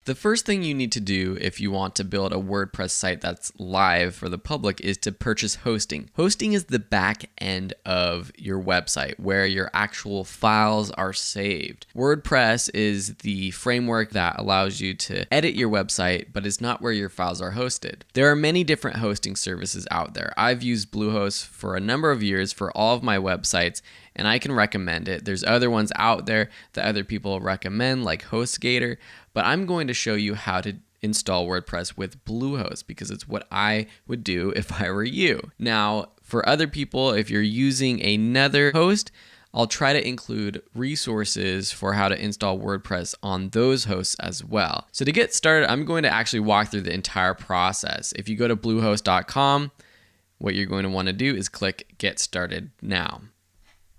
The first thing you need to do if you want to build a WordPress site that's live for the public is to purchase hosting. Hosting is the back end of your website where your actual files are saved. WordPress is the framework that allows you to edit your website, but it's not where your files are hosted. There are many different hosting services out there. I've used Bluehost for a number of years for all of my websites, and I can recommend it. There's other ones out there that other people recommend, like HostGator, but I'm going to show you how to install WordPress with Bluehost because it's what I would do if I were you. Now, for other people, if you're using another host, I'll try to include resources for how to install WordPress on those hosts as well. So to get started, I'm going to actually walk through the entire process. If you go to bluehost.com, what you're going to want to do is click Get Started Now.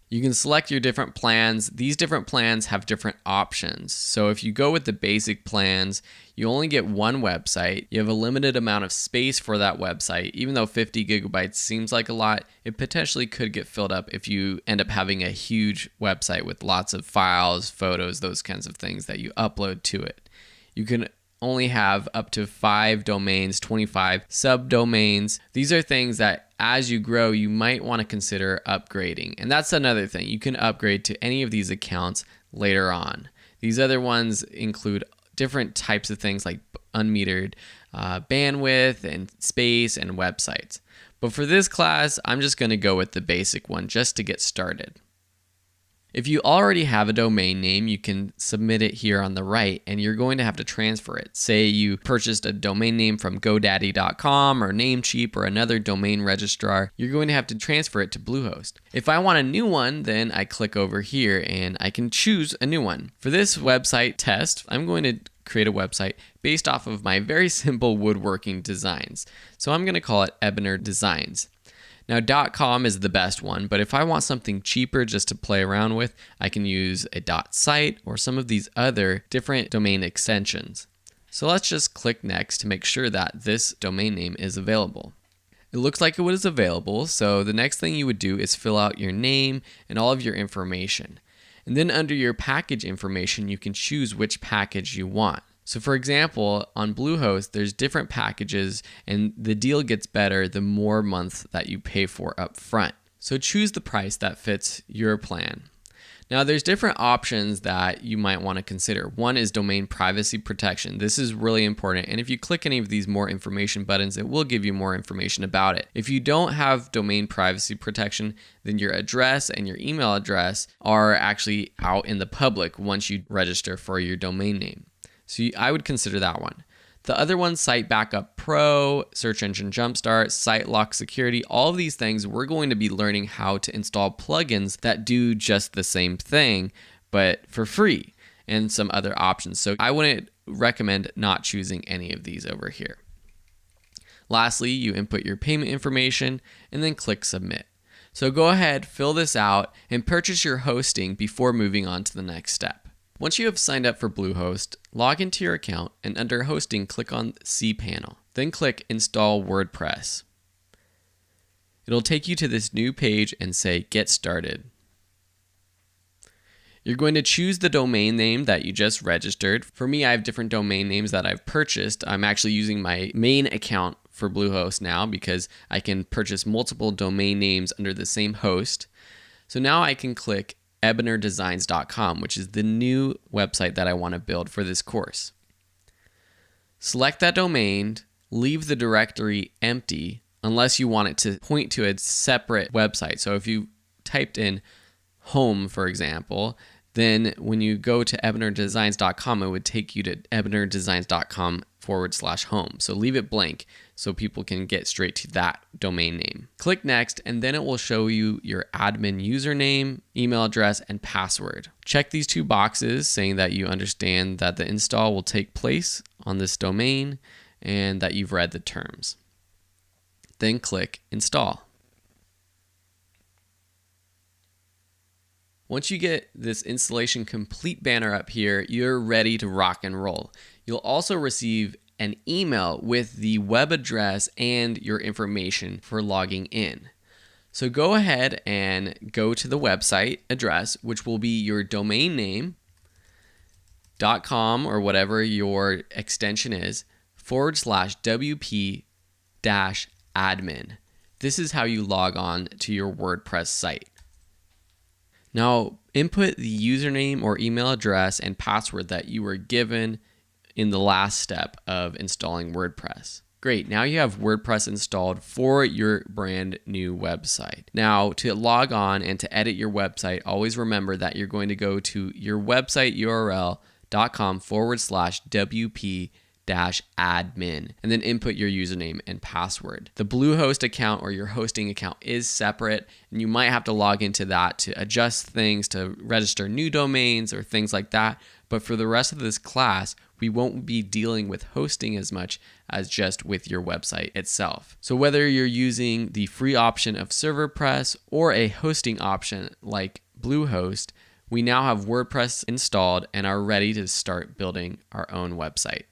You can select your different plans. These different plans have different options. So if you go with the basic plans, you only get one website. You have a limited amount of space for that website. Even though 50 gigabytes seems like a lot, it potentially could get filled up if you end up having a huge website with lots of files, photos, those kinds of things that you upload to it. You can only have up to 5 domains, 25 subdomains. These are things that as you grow, you might want to consider upgrading. And that's another thing. You can upgrade to any of these accounts later on. These other ones include different types of things like unmetered bandwidth and space and websites. But for this class, I'm just going to go with the basic one just to get started. If you already have a domain name, you can submit it here on the right, and you're going to have to transfer it. Say you purchased a domain name from GoDaddy.com or Namecheap or another domain registrar, you're going to have to transfer it to Bluehost. If I want a new one, then I click over here and I can choose a new one. For this website test, I'm going to create a website based off of my very simple woodworking designs. So I'm going to call it Ebner Designs. Now, .com is the best one, but if I want something cheaper just to play around with, I can use a .site or some of these other different domain extensions. So let's just click Next to make sure that this domain name is available. It looks like it was available, so the next thing you would do is fill out your name and all of your information. And then under your package information, you can choose which package you want. So for example, on Bluehost, there's different packages and the deal gets better the more months that you pay for up front. So choose the price that fits your plan. Now there's different options that you might want to consider. One is domain privacy protection. This is really important, and if you click any of these more information buttons, it will give you more information about it. If you don't have domain privacy protection, then your address and your email address are actually out in the public once you register for your domain name. So I would consider that one. The other one, Site Backup Pro, Search Engine Jumpstart, Site Lock Security, all of these things, we're going to be learning how to install plugins that do just the same thing, but for free, and some other options. So I wouldn't recommend not choosing any of these over here. Lastly, you input your payment information and then click Submit. So go ahead, fill this out, and purchase your hosting before moving on to the next step. Once you have signed up for Bluehost, log into your account and under Hosting, click on cPanel. Then click Install WordPress. It'll take you to this new page and say Get Started. You're going to choose the domain name that you just registered. For me, I have different domain names that I've purchased. I'm actually using my main account for Bluehost now because I can purchase multiple domain names under the same host. So now I can click ebnerdesigns.com, which is the new website that I want to build for this course. Select that domain, leave the directory empty unless you want it to point to a separate website. So if you typed in home, for example, then when you go to ebnerdesigns.com, it would take you to ebnerdesigns.com/home. So leave it blank so people can get straight to that domain name. Click Next, and then it will show you your admin username, email address, and password. Check these two boxes saying that you understand that the install will take place on this domain and that you've read the terms. Then click Install. Once you get this installation complete banner up here, you're ready to rock and roll. You'll also receive an email with the web address and your information for logging in. So go ahead and go to the website address, which will be your domain name, wp.com or whatever your extension is /WP -admin. This is how you log on to your WordPress site. Now, input the username or email address and password that you were given in the last step of installing WordPress. Great, now you have WordPress installed for your brand new website. Now, to log on and to edit your website, always remember that you're going to go to your website URL.com /WP -admin and then input your username and password. The Bluehost account or your hosting account is separate, and you might have to log into that to adjust things, to register new domains or things like that. But for the rest of this class, we won't be dealing with hosting as much as just with your website itself. So whether you're using the free option of ServerPress or a hosting option like Bluehost, we now have WordPress installed and are ready to start building our own website.